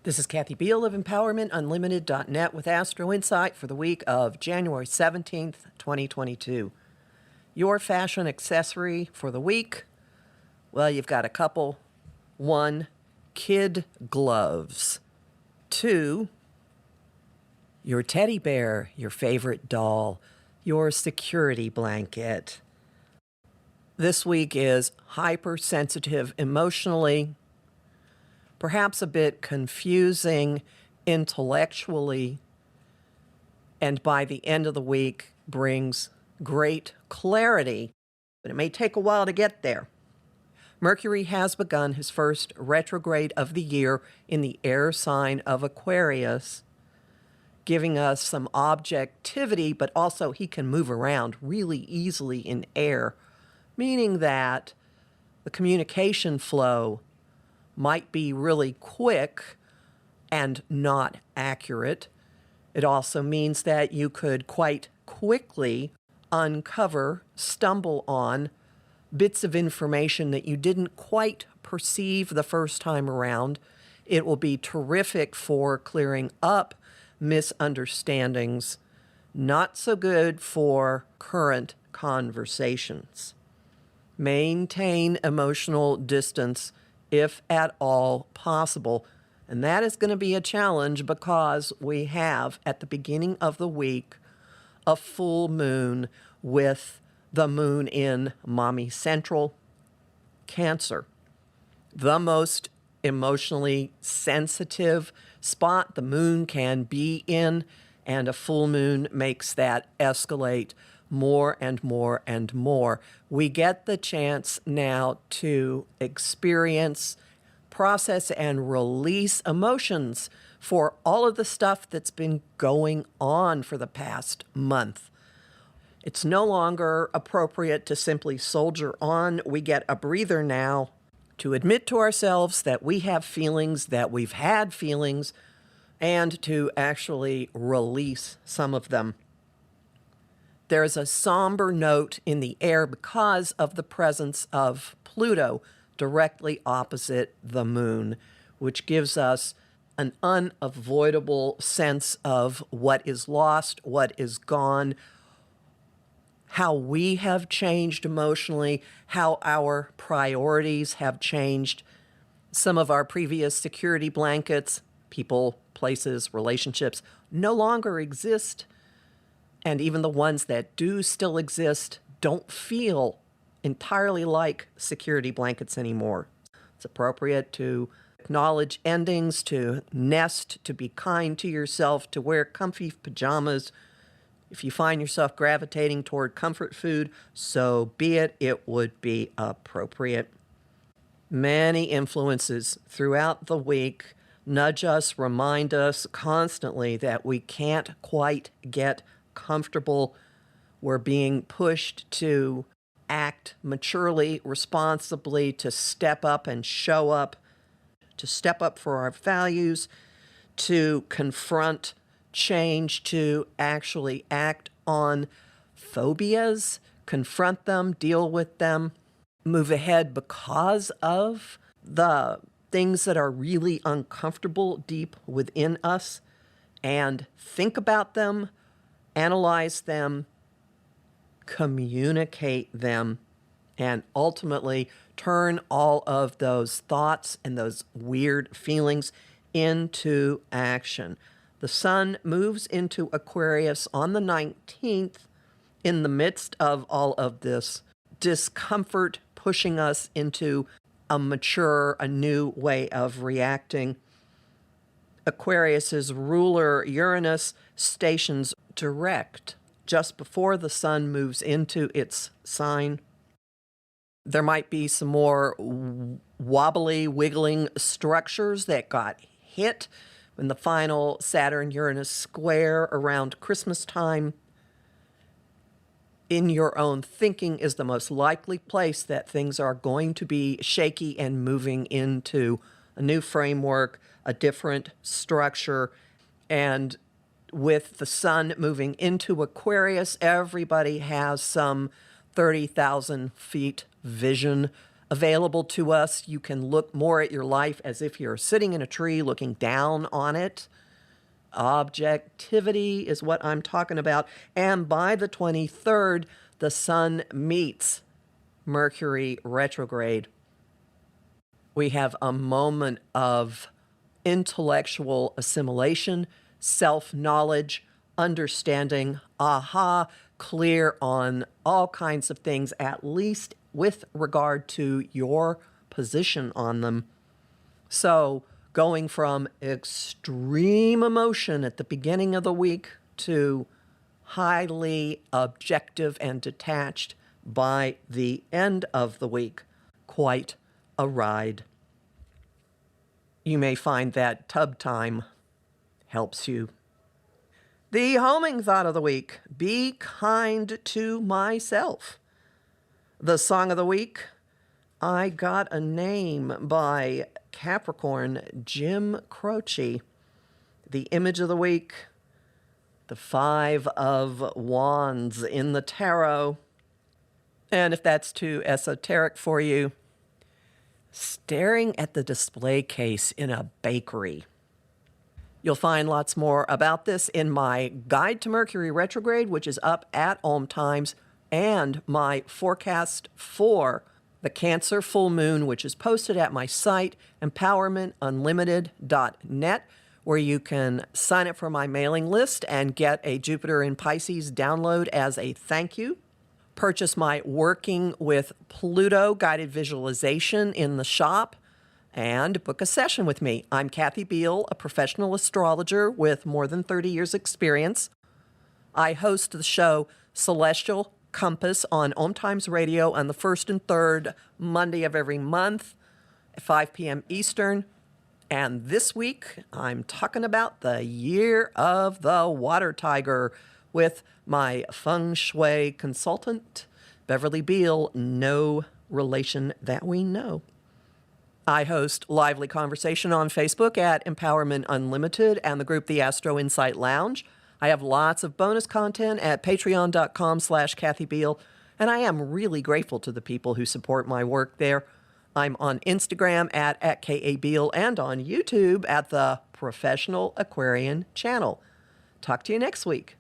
This is Kathy Biehl of EmpowermentUnlimited.net with Astro-Insight for the week of January 17th, 2022. Your fashion accessory for the week, well, you've got a couple. 1, kid gloves. 2, your teddy bear, your favorite doll, your security blanket. This week is hypersensitive emotionally, perhaps a bit confusing intellectually, and by the end of the week brings great clarity, but it may take a while to get there. Mercury has begun his first retrograde of the year in the air sign of Aquarius, giving us some objectivity, but also he can move around really easily in air, meaning that the communication flow might be really quick and not accurate. It also means that you could quite quickly uncover, stumble on bits of information that you didn't quite perceive the first time around. It will be terrific for clearing up misunderstandings, not so good for current conversations. Maintain emotional distance if at all possible. And that is going to be a challenge because we have, at the beginning of the week, a full moon with the moon in Mommy Central, Cancer. The most emotionally sensitive spot the moon can be in, and a full moon makes that escalate more and more and more. We get the chance now to experience, process, and release emotions for all of the stuff that's been going on for the past month. It's no longer appropriate to simply soldier on. We get a breather now to admit to ourselves that we have feelings, that we've had feelings, and to actually release some of them. There's a somber note in the air because of the presence of Pluto directly opposite the moon, which gives us an unavoidable sense of what is lost, what is gone, how we have changed emotionally, how our priorities have changed. Some of our previous security blankets, people, places, relationships, no longer exist. And even the ones that do still exist don't feel entirely like security blankets anymore. It's appropriate to acknowledge endings, to nest, to be kind to yourself, to wear comfy pajamas. If you find yourself gravitating toward comfort food, so be it. It would be appropriate. Many influences throughout the week nudge us, remind us constantly that we can't quite get comfortable. We're being pushed to act maturely, responsibly, to step up and show up, to step up for our values, to confront change, to actually act on phobias, confront them, deal with them, move ahead because of the things that are really uncomfortable deep within us, and think about them, analyze them, communicate them, and ultimately turn all of those thoughts and those weird feelings into action. The sun moves into Aquarius on the 19th in the midst of all of this discomfort, pushing us into a mature, a new way of reacting. Aquarius's ruler Uranus stations direct just before the sun moves into its sign. There might be some more wobbly, wiggling structures that got hit in the final Saturn-Uranus square around Christmas time. In your own thinking is the most likely place that things are going to be shaky and moving into a new framework, a different structure. And with the sun moving into Aquarius, everybody has some 30,000 feet vision available to us. You can look more at your life as if you're sitting in a tree looking down on it. Objectivity is what I'm talking about. And by the 23rd, the sun meets Mercury retrograde. We have a moment of intellectual assimilation, self-knowledge, understanding, clear on all kinds of things, at least with regard to your position on them. So going from extreme emotion at the beginning of the week to highly objective and detached by the end of the week. Quite a ride. You may find that tub time helps you. The homing thought of the week: be kind to myself. The song of the week: I Got a Name by Capricorn Jim Croce. The image of the week: the Five of Wands in the tarot. And if that's too esoteric for you, staring at the display case in a bakery. You'll find lots more about this in my Guide to Mercury Retrograde, which is up at Om Times, and my forecast for the Cancer full moon, which is posted at my site, empowermentunlimited.net, where you can sign up for my mailing list and get a Jupiter in Pisces download as a thank you. Purchase my Working with Pluto guided visualization in the shop, and book a session with me. I'm Kathy Biehl, a professional astrologer with more than 30 years experience. I host the show Celestial Compass on Om Times Radio on the first and third Monday of every month at 5 p.m. Eastern. And this week, I'm talking about the year of the water tiger with my feng shui consultant, Beverly Biehl, no relation that we know. I host lively conversation on Facebook at Empowerment Unlimited and the group The Astro-Insight Lounge. I have lots of bonus content at patreon.com/Kathy Biehl, and I am really grateful to the people who support my work there. I'm on Instagram at @KABiehl and on YouTube at the Professional Aquarian Channel. Talk to you next week.